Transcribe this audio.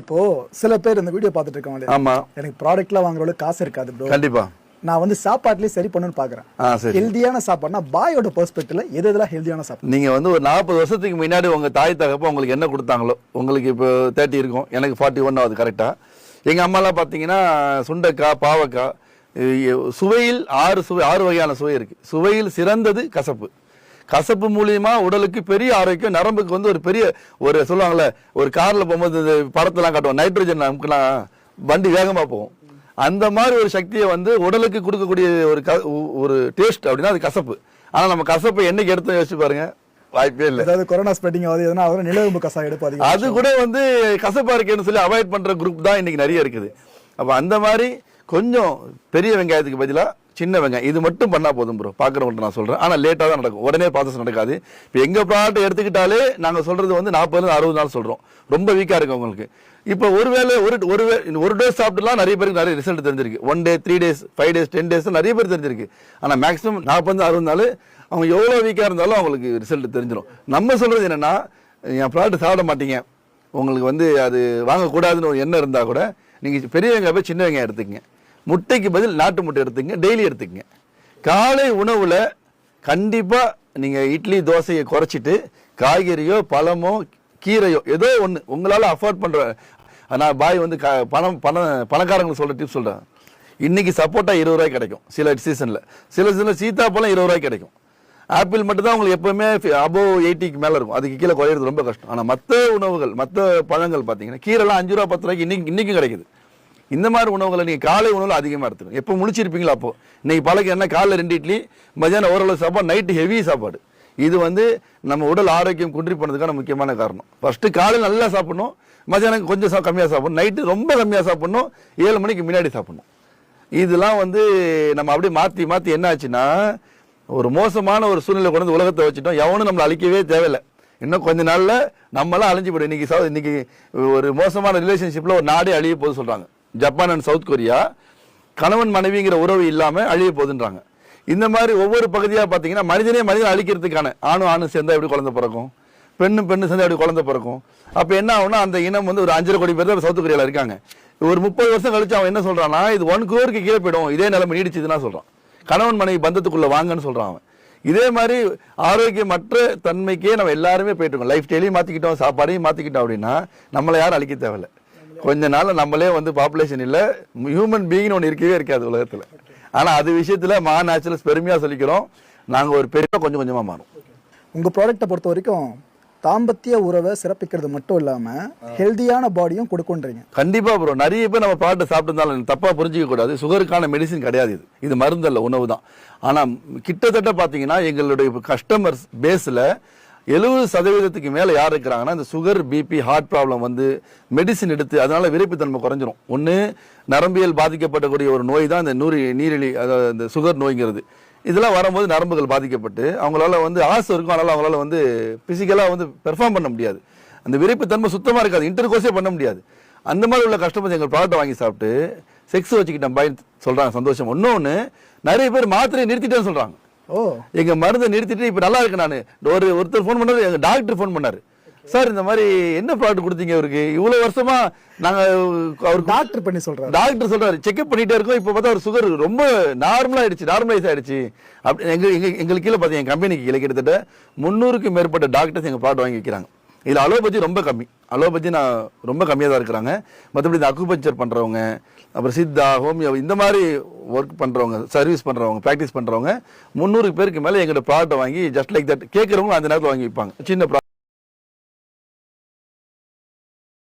இப்போ சில பேர் இந்த வீடியோ பார்த்துட்டு இருக்காங்க. ஆமா, எனக்கு ப்ராடக்ட்லாம் வாங்குறவங்க காசு இருக்காது ப்ரோ. கண்டிப்பா நான் வந்து சாப்பாட்டுலயே சரி பண்ணணும்னு பாக்குறேன். ஹெல்தியான சாப்பாடுனா பாயோட பெர்ஸ்பெக்டிவ்ல எதெல்லாம் ஹெல்தியான சாப்பாடு? நீங்க வந்து ஒரு 40 வருஷத்துக்கு முன்னாடி உங்க தாய் தகப்ப உங்களுக்கு என்ன கொடுத்தாங்களோ, உங்களுக்கு இப்போ 30 இருக்கும், எனக்கு 41 ஆகுது கரெக்டா. எங்க அம்மாலாம் பாத்தீங்கன்னா சுண்டைக்காய், பாவக்காய், சுவையில் 6 வகையான சுவை இருக்கு. சுவையில் சிறந்தது கசப்பு. கசப்பு மூலியமா உடலுக்கு பெரிய ஆரோக்கியம், நரம்புக்கு வந்து ஒரு பெரிய ஒரு சொல்லுவாங்கல்ல, ஒரு கார்ல போகும்போது இந்த படத்தெல்லாம் காட்டுவோம், நைட்ரஜன் நமக்குலாம் வண்டி வேகமா போகும். அந்த மாதிரி ஒரு சக்தியை வந்து உடலுக்கு கொடுக்கக்கூடிய ஒரு டேஸ்ட் அப்படின்னா அது கசப்பு. ஆனா நம்ம கசப்பை என்னைக்கு எடுத்து யோசிச்சு பாருங்க, வாய்ப்பே இல்லை. அதாவது கொரோனா ஸ்ப்ரெட்டிங் ஆகுது, எதனா அவரும் நிலவேம்பு கசாயம் எடுப்பாங்க, அது கூட வந்து கசப்பா இருக்கேன்னு சொல்லி அவாய்ட் பண்ற குரூப் தான் இன்னைக்கு நிறைய இருக்குது. அப்ப அந்த மாதிரி கொஞ்சம் பெரிய வெங்காயத்துக்கு பதிலா சின்ன வெங்காயம் இது மட்டும் பண்ணா போதும் ப்ரோ. பாக்குறவங்கள்ட்ட நான் சொல்றேன், ஆனா லேட்டா தான் நடக்கும், உடனே ப்ராசஸ் நடக்காது. இப்போ எங்க ப்ராடக்ட் எடுத்துக்கிட்டாலே நாங்க சொல்றது வந்து 40-60 நாள் சொல்றோம். ரொம்ப வீக்கா இருக்கு உங்களுக்கு. இப்போ ஒருவேளை ஒரு டோஸ் சாப்பிட்டுலாம் நிறைய பேருக்கு நிறைய ரிசல்ட் தெரிஞ்சிருக்கு. 1 day 3 days 5 days 10 days நிறைய பேர் தெரிஞ்சிருக்கு. ஆனா மேக்ஸிமம் 40-60 நாள் அவங்க எவ்வளவு வீக்கா இருந்தாலும் அவங்களுக்கு ரிசல்ட் தெரிஞ்சிடும். நம்ம சொல்றது என்னன்னா, என் ப்ராடக்ட் சாப்பிட மாட்டீங்க, உங்களுக்கு வந்து அது வாங்கக்கூடாதுன்னு ஒரு எண்ணம் இருந்தா கூட நீங்க பெரிய வெங்காயம் போய் சின்ன வெங்காயம் எடுத்துக்கங்க. முட்டைக்கு பதில் நாட்டு முட்டை எடுத்துக்கங்க, டெய்லி எடுத்துக்கங்க. காலை உணவுல கண்டிப்பா நீங்க இட்லி தோசையை குறைச்சிட்டு காய்கறியோ பழமோ கீரையோ ஏதோ ஒன்று உங்களால் அஃபோர்ட் பண்ற. நான் பாய் வந்து பணக்காரங்களுக்கு சொல்ற டிப்ஸ் சொல்றேன். இன்னைக்கு சப்போட்டா 20 ரூபாய்க்கு கிடைக்கும் சில சீசன்ல, சில சீத்தாப்பழம் 20 ரூபாய்க்கு கிடைக்கும். ஆப்பிள் மட்டும் தான் உங்களுக்கு எப்பவுமே அபோவ் 80க்கு மேல இருக்கும், அதுக்கு கீழே குறையிறது ரொம்ப கஷ்டம். ஆனா மற்ற உணவுகள் மற்ற பழங்கள் பார்த்தீங்கன்னா கீரைலாம் 5 ரூபா 10 ரூபாய்க்கு இன்னைக்கும் கிடைக்குது. இந்த மாதிரி உணவுகளை நீங்க காலை உணவுல அதிகமா எடுத்துக்கணும். எப்போ முழிச்சிருப்பீங்களா அப்போ. இன்னைக்கு பழக்கம் என்ன, காலைல 2 இட்லி, மதியானம் ஓரளவு சாப்பாடு, நைட்டு ஹெவி சாப்பாடு. இது வந்து நம்ம உடல் ஆரோக்கியம் குன்றி போனதுக்கான முக்கியமான காரணம். ஃபர்ஸ்ட் காலையில் நல்லா சாப்பிடணும், மதியானம் கொஞ்சம் கம்மியாக சாப்பிடணும், நைட்டு ரொம்ப கம்மியாக சாப்பிடணும், 7 மணிக்கு முன்னாடி சாப்பிடணும். இதெல்லாம் வந்து நம்ம அப்படியே மாற்றி மாற்றி என்ன ஆச்சுன்னா, ஒரு மோசமான ஒரு சூழ்நிலை கொண்டு வந்து உலகத்தை வச்சுட்டோம். எவனும் நம்மளை அழிக்கவே தேவையில்லை. இன்னும் கொஞ்ச நாள்ல நம்மளாம் அழிஞ்சு போயிடும். இன்னைக்கு ஒரு மோசமான ரிலேஷன்ஷிப்ல ஒரு நாடே அழிய போகுது சொல்றாங்க. ஜப்பான் அண்ட் சவுத் கொரியா கணவன் மனைவிங்கிற உறவு இல்லாம அழிய போகுதுன்றாங்க. இந்த மாதிரி ஒவ்வொரு பகுதியா பாத்தீங்கன்னா மனிதன் அழிக்கிறதுக்கான ஆணும் சேர்ந்தா எப்படி குழந்தை பிறக்கும், பெண்ணு சேர்ந்தா எப்படி குழந்தை பிறக்கும். அப்ப என்ன ஆகும்னா, அந்த இனம் வந்து ஒரு 5.5 கோடி பேர் தான் சவுத் கொரியால இருக்காங்க. ஒரு 30 வருஷம் கழிச்சு அவன் என்ன சொல்றான்னா, இது 1 crore கீழே போயிடும், இதே நிலைமை நீடிச்சதுன்னா சொல்றான். கணவன் மனைவி பந்தத்துக்குள்ள வாங்கன்னு சொல்றான் அவன். இதே மாதிரி ஆரோக்கியமற்ற தன்மைக்கே நம்ம எல்லாருமே போயிட்டு இருக்கோம். லைஃப் ஸ்டைலையும் மாத்திக்கிட்டோம், சாப்பாடையும் மாத்திக்கிட்டோம். அப்படின்னா நம்மளை யாரும் அழிக்க தேவையில்லை. கொஞ்ச நாள் நம்மளே வந்து பாப்புலேஷன் இல்ல, ஹியூமன் பீயிங் ஒன்று இருக்கவே இருக்காது உலகத்துல. ஆனா அது விஷயத்துல நேச்சுரல்ஸ் பெருமையா சொல்லிக்கிறோம், நாங்க ஒரு பெரிய கொஞ்சமா மாறும். உங்க ப்ராடக்ட்டை பொறுத்த வரைக்கும் தாம்பத்திய உறவை சிறப்பிக்கிறது மட்டும் இல்லாம ஹெல்தியான பாடியும் கொடுக்குன்றீங்க. கண்டிப்பா ப்ரோ. நிறைய பேர் நம்ம ப்ராடக்ட் சாப்பிட்டு தப்பா புரிஞ்சிக்க கூடாது. சுகருக்கான மெடிசின் கிடையாது, இது மருந்து அல்ல, உணவு தான். ஆனா கிட்டத்தட்ட பாத்தீங்கன்னா எங்களுடைய கஸ்டமர்ஸ் பேஸ்ல 70% மேல யார் இருக்கிறாங்கன்னா, இந்த சுகர், பிபி, ஹார்ட் ப்ராப்ளம் வந்து மெடிசின் எடுத்து அதனால விரைப்புத்தன்மை குறைஞ்சிரும். ஒன்று நரம்பியல் பாதிக்கப்படக்கூடிய ஒரு நோய் தான் இந்த நீரிழி, அதாவது இந்த சுகர் நோய்ங்கிறது. இதெல்லாம் வரும்போது நரம்புகள் பாதிக்கப்பட்டு அவங்களால வந்து ஆசை இருக்கும், அதனால அவங்களால வந்து பிசிக்கலா வந்து பெர்ஃபார்ம் பண்ண முடியாது. அந்த விரைப்புத்தன்மை சுத்தமா இருக்காது, இன்டர்கோர்ஸே பண்ண முடியாது. அந்த மாதிரி உள்ள கஸ்டமர்ஸ் எங்கள் ப்ராடக்ட் வாங்கி சாப்பிட்டு செக்ஸ் வச்சுக்கிட்டேன் பாய் சொல்றாங்க, சந்தோஷம். இன்னொன்னு நிறைய பேர் மாத்திரையை நிறுத்திட்டேன்னு சொல்றாங்க. எங்க மருந்தை நிறுத்திட்டு இப்ப நல்லா இருக்கு. நான் ஒருத்தர் போன் பண்ணாரு, எங்க டாக்டர் போன் பண்ணாரு, சார் இந்த மாதிரி என்ன ப்ராடக்ட் கொடுத்தீங்க அவருக்கு, இவ்வளவு வருஷமா நாங்க அவருக்கு டாக்டர் பண்ணி சொல்றாரு. டாக்டர் சொல்றாரு செக்அப் பண்ணிட்டே இருக்கோம், இப்ப பார்த்தா ஒரு சுகர் ரொம்ப நார்மலைஸ் ஆயிடுச்சு. அப்படி எங்களுக்கு கீழே பார்த்தீங்க, என் கம்பெனிக்கு கீழே கிட்டத்தட்ட 300க்கும் மேற்பட்ட டாக்டர்ஸ் எங்க ப்ராடக்ட் வாங்கி வைக்கிறாங்க. இதுல அலோபதி ரொம்ப கம்மி, அலோபதி நான் ரொம்ப கம்மியாக தான் இருக்கிறாங்க. மற்றபடி இந்த அக்குபஞ்சர் பண்றவங்க, அப்புறம் சித்தா, ஹோமியோ, இந்த மாதிரி ஒர்க் பண்றவங்க, சர்வீஸ் பண்றவங்க, ப்ராக்டிஸ் பண்றவங்க 300 பேருக்கு மேல எங்களோட ப்ராடக்ட் வாங்கி ஜஸ்ட் லைக் தட் கேட்கறவங்க அந்த நேரத்தில் வாங்கி வைப்பாங்க. சின்ன